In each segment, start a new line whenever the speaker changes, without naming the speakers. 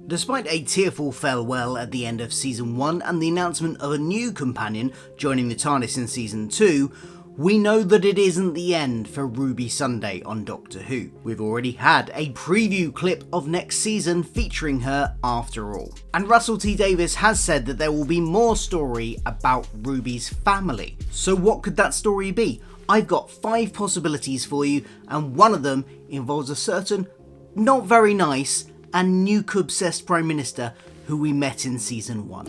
Despite a tearful farewell at the end of Season 1 and the announcement of a new companion joining the TARDIS in Season 2, we know that it isn't the end for Ruby Sunday on Doctor Who. We've already had a preview clip of next season featuring her after all. And Russell T Davies has said that there will be more story about Ruby's family. So what could that story be? I've got 5 possibilities for you, and one of them involves a certain, not very nice, and nuke-obsessed Prime Minister who we met in Season 1.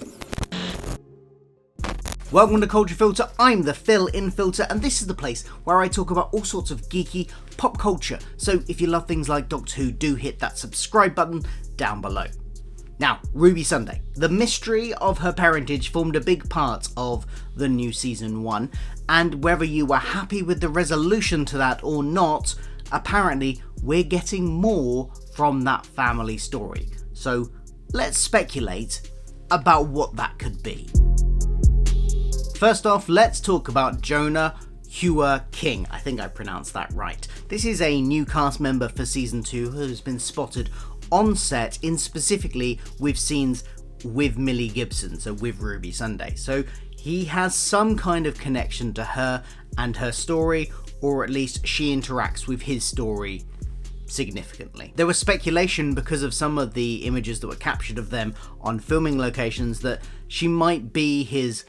Welcome to Culture Filter, I'm the Phil in Filter, and this is the place where I talk about all sorts of geeky pop culture. So if you love things like Doctor Who, do hit that subscribe button down below. Now, Ruby Sunday. The mystery of her parentage formed a big part of the new Season 1, and whether you were happy with the resolution to that or not, apparently we're getting more from that family story. So let's speculate about what that could be. First off, let's talk about Jonah Hauer-King. I think I pronounced that right. This is a new cast member for Season 2 who's been spotted on set in specifically with scenes with Millie Gibson, so with Ruby Sunday. So he has some kind of connection to her and her story, or at least she interacts with his story significantly. There was speculation because of some of the images that were captured of them on filming locations that she might be his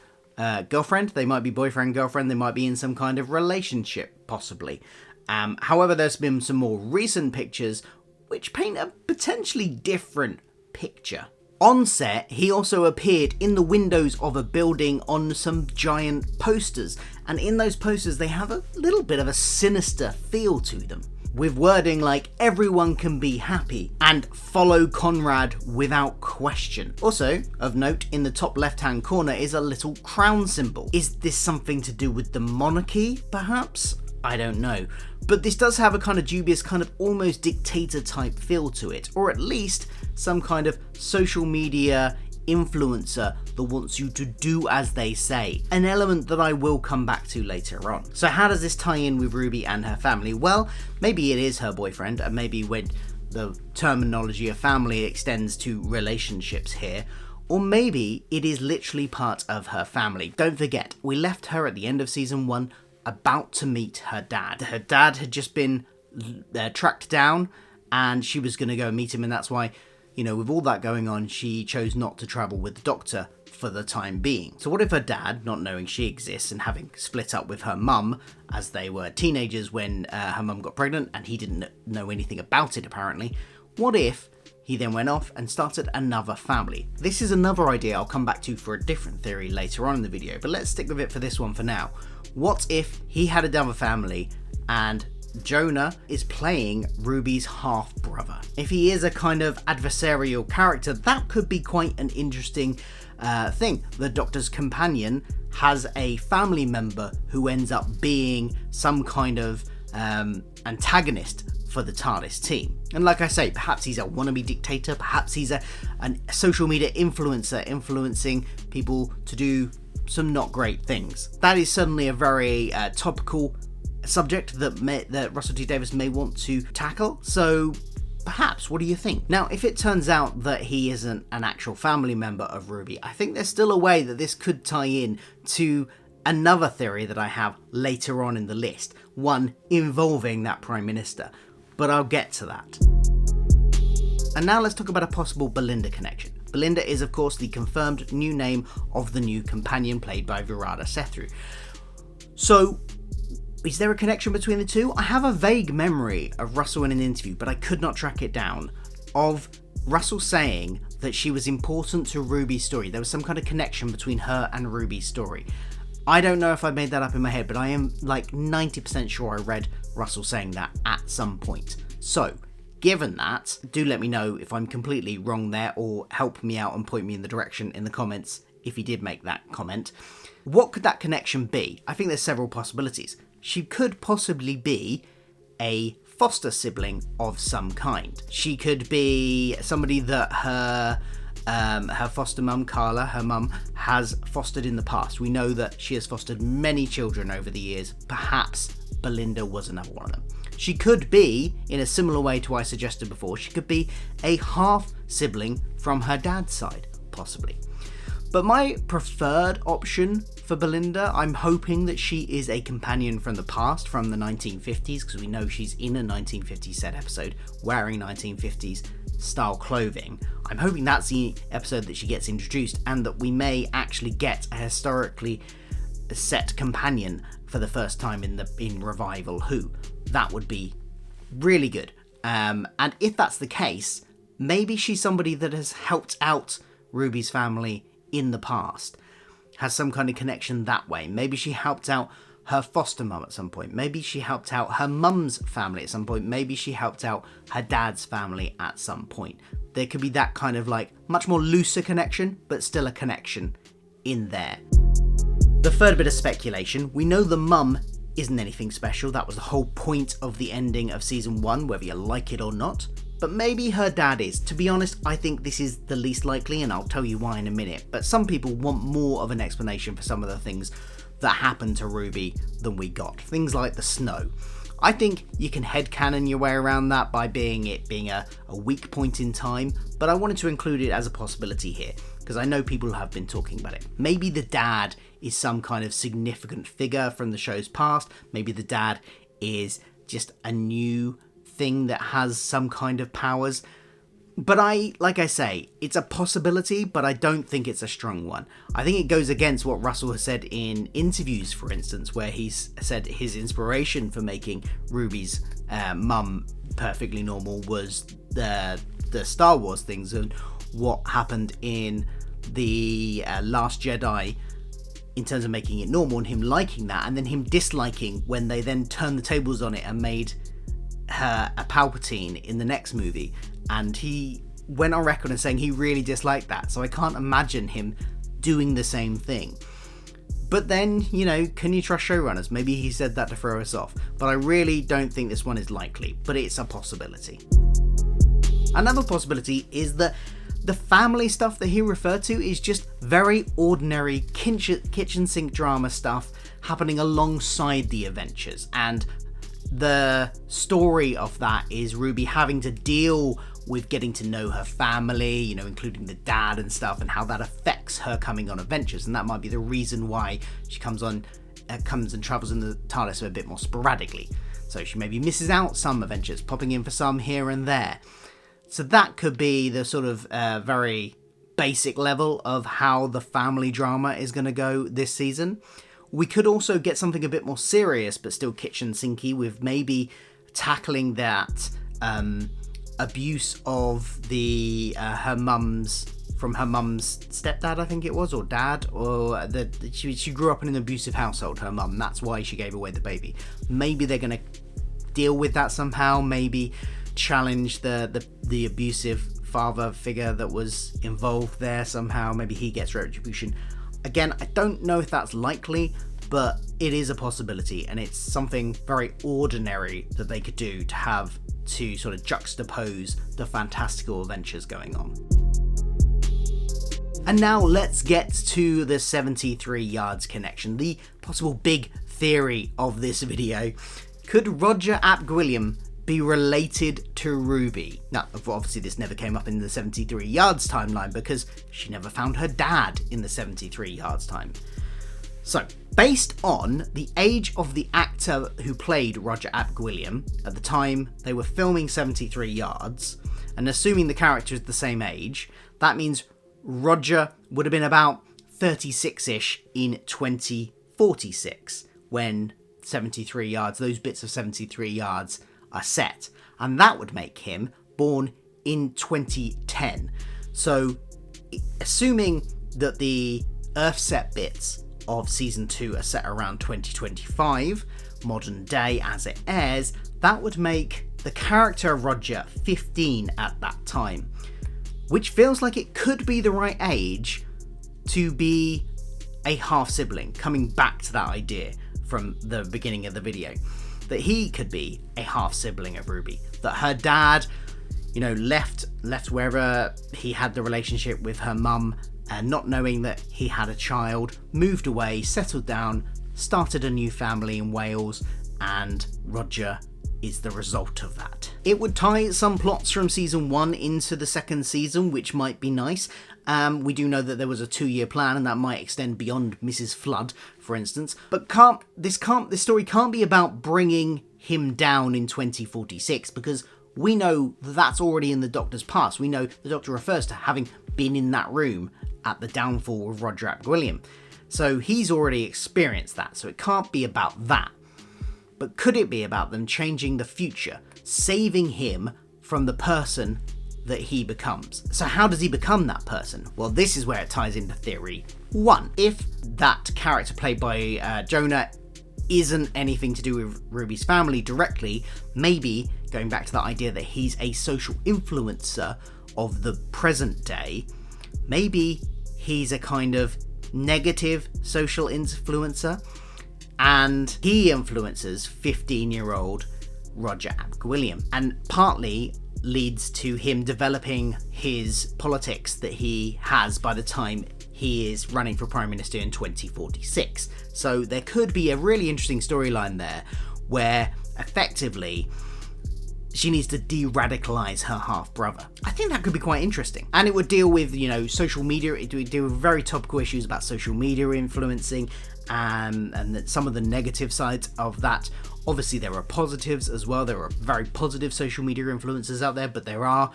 girlfriend, they might be boyfriend, girlfriend, they might be in some kind of relationship, possibly. However, there's been some more recent pictures which paint a potentially different picture. On set, he also appeared in the windows of a building on some giant posters, and in those posters they have a little bit of a sinister feel to them, with wording like "everyone can be happy" and "follow Conrad without question." Also, of note, in the top left hand corner is a little crown symbol. Is this something to do with the monarchy, perhaps? I don't know. But this does have a kind of dubious, kind of almost dictator type feel to it, or at least some kind of social media influencer that wants you to do as they say, an element that I will come back to later on. So how does this tie in with Ruby and her family? Well, maybe it is her boyfriend, and maybe when the terminology of family extends to relationships here, or maybe it is literally part of her family. Don't forget, we left her at the end of Season 1 about to meet her dad. Her dad had just been tracked down and she was going to go meet him, and that's why, you know, with all that going on, she chose not to travel with the Doctor for the time being. So what if her dad, not knowing she exists and having split up with her mum as they were teenagers when her mum got pregnant and he didn't know anything about it apparently, what if he then went off and started another family? This is another idea I'll come back to for a different theory later on in the video, but let's stick with it for this one for now. What if he had another family and Jonah is playing Ruby's half-brother? If he is a kind of adversarial character, that could be quite an interesting thing. The Doctor's companion has a family member who ends up being some kind of antagonist for the TARDIS team. And like I say, perhaps he's a wannabe dictator, perhaps he's a social media influencer influencing people to do some not great things. That is certainly a very topical subject that Russell T Davies may want to tackle, so perhaps, what do you think? Now, if it turns out that he isn't an actual family member of Ruby, I think there's still a way that this could tie in to another theory that I have later on in the list, one involving that Prime Minister, but I'll get to that. And now let's talk about a possible Belinda connection. Belinda is of course the confirmed new name of the new companion played by Virada Sethru. So, is there a connection between the two? I have a vague memory of Russell in an interview, but I could not track it down, of Russell saying that she was important to Ruby's story. There was some kind of connection between her and Ruby's story. I don't know if I made that up in my head, but I am like 90% sure I read Russell saying that at some point. So, given that, do let me know if I'm completely wrong there, or help me out and point me in the direction in the comments if he did make that comment. What could that connection be? I think there's several possibilities. She could possibly be a foster sibling of some kind. She could be somebody that her foster mum, Carla, her mum, has fostered in the past. We know that she has fostered many children over the years. Perhaps Belinda was another one of them. She could be, in a similar way to what I suggested before, she could be a half sibling from her dad's side, possibly. But my preferred option for Belinda, I'm hoping that she is a companion from the past, from the 1950s, because we know she's in a 1950s set episode wearing 1950s style clothing. I'm hoping that's the episode that she gets introduced, and that we may actually get a historically set companion for the first time in Revival Who. That would be really good. And if that's the case, maybe she's somebody that has helped out Ruby's family in the past, has some kind of connection that way. Maybe she helped out her foster mum at some point. Maybe she helped out her mum's family at some point. Maybe she helped out her dad's family at some point. There could be that kind of like much more looser connection, but still a connection in there. The third bit of speculation, we know the mum isn't anything special. That was the whole point of the ending of season 1, whether you like it or not. But maybe her dad is. To be honest, I think this is the least likely, and I'll tell you why in a minute. But some people want more of an explanation for some of the things that happened to Ruby than we got. Things like the snow. I think you can headcanon your way around that by being a weak point in time, but I wanted to include it as a possibility here, because I know people have been talking about it. Maybe the dad is some kind of significant figure from the show's past. Maybe the dad is just a new thing that has some kind of powers. But like I say, it's a possibility, but I don't think it's a strong one. I think it goes against what Russell has said in interviews, for instance, where he's said his inspiration for making Ruby's mum perfectly normal was the Star Wars things and what happened in the Last Jedi in terms of making it normal, and him liking that, and then him disliking when they then turned the tables on it and made her a Palpatine in the next movie. And he went on record and saying he really disliked that, so I can't imagine him doing the same thing. But then, can you trust showrunners? Maybe he said that to throw us off, but I really don't think this one is likely, but it's a possibility. Another possibility is that the family stuff that he referred to is just very ordinary kitchen sink drama stuff happening alongside the adventures, and the story of that is Ruby having to deal with getting to know her family, including the dad and stuff, and how that affects her coming on adventures. And that might be the reason why she comes and travels in the TARDIS a bit more sporadically. So she maybe misses out some adventures, popping in for some here and there. So that could be the sort of very basic level of how the family drama is going to go this season. We could also get something a bit more serious, but still kitchen sinky, with maybe tackling that abuse of her mum's stepdad, I think it was, or dad, or she grew up in an abusive household, her mum. That's why she gave away the baby. Maybe they're going to deal with that somehow. Maybe challenge the abusive father figure that was involved there somehow. Maybe he gets retribution. Again, I don't know if that's likely, but it is a possibility, and it's something very ordinary that they could do to sort of juxtapose the fantastical adventures going on. And now let's get to the 73 Yards connection, the possible big theory of this video. Could Roger Ap Gwilliam be related to Ruby? Now, obviously this never came up in the 73 Yards timeline because she never found her dad in the 73 Yards time. So, based on the age of the actor who played Roger Ap Gwilliam at the time they were filming 73 Yards, and assuming the character is the same age, that means Roger would have been about 36-ish in 2046 when 73 Yards, those bits of 73 Yards are set, and that would make him born in 2010. So, assuming that the Earth set bits of season 2 are set around 2025, modern day as it airs, that would make the character of Roger 15 at that time, which feels like it could be the right age to be a half sibling, coming back to that idea from the beginning of the video, that he could be a half sibling of Ruby, that her dad, left wherever he had the relationship with her mum, and not knowing that he had a child, moved away, settled down, started a new family in Wales, and Roger is the result of that. It would tie some plots from season 1 into the second season, which might be nice. We do know that there was a 2-year plan, and that might extend beyond Mrs. Flood, for instance. But this story can't be about bringing him down in 2046, because we know that's already in the Doctor's past. We know the Doctor refers to having been in that room at the downfall of Roger Ap Gwilliam. So he's already experienced that, so it can't be about that. But could it be about them changing the future, saving him from the person that he becomes? So how does he become that person? Well, this is where it ties into theory 1. If that character played by Jonah isn't anything to do with Ruby's family directly, maybe going back to the idea that he's a social influencer of the present day, maybe he's a kind of negative social influencer, and he influences 15-year-old Roger Ap Gwilliam, and partly leads to him developing his politics that he has by the time he is running for Prime Minister in 2046. So there could be a really interesting storyline there where effectively she needs to de-radicalise her half-brother. I think that could be quite interesting. And it would deal with, social media. It would deal with very topical issues about social media influencing and some of the negative sides of that. Obviously, there are positives as well. There are very positive social media influencers out there, but there are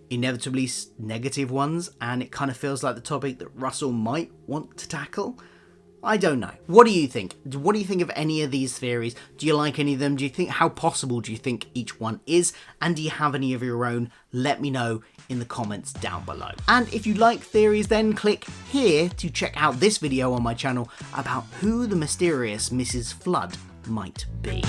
inevitably negative ones, and it kind of feels like the topic that Russell might want to tackle. I don't know. What do you think? What do you think of any of these theories? Do you like any of them? How possible do you think each one is? And do you have any of your own? Let me know in the comments down below. And if you like theories, then click here to check out this video on my channel about who the mysterious Mrs. Flood might be.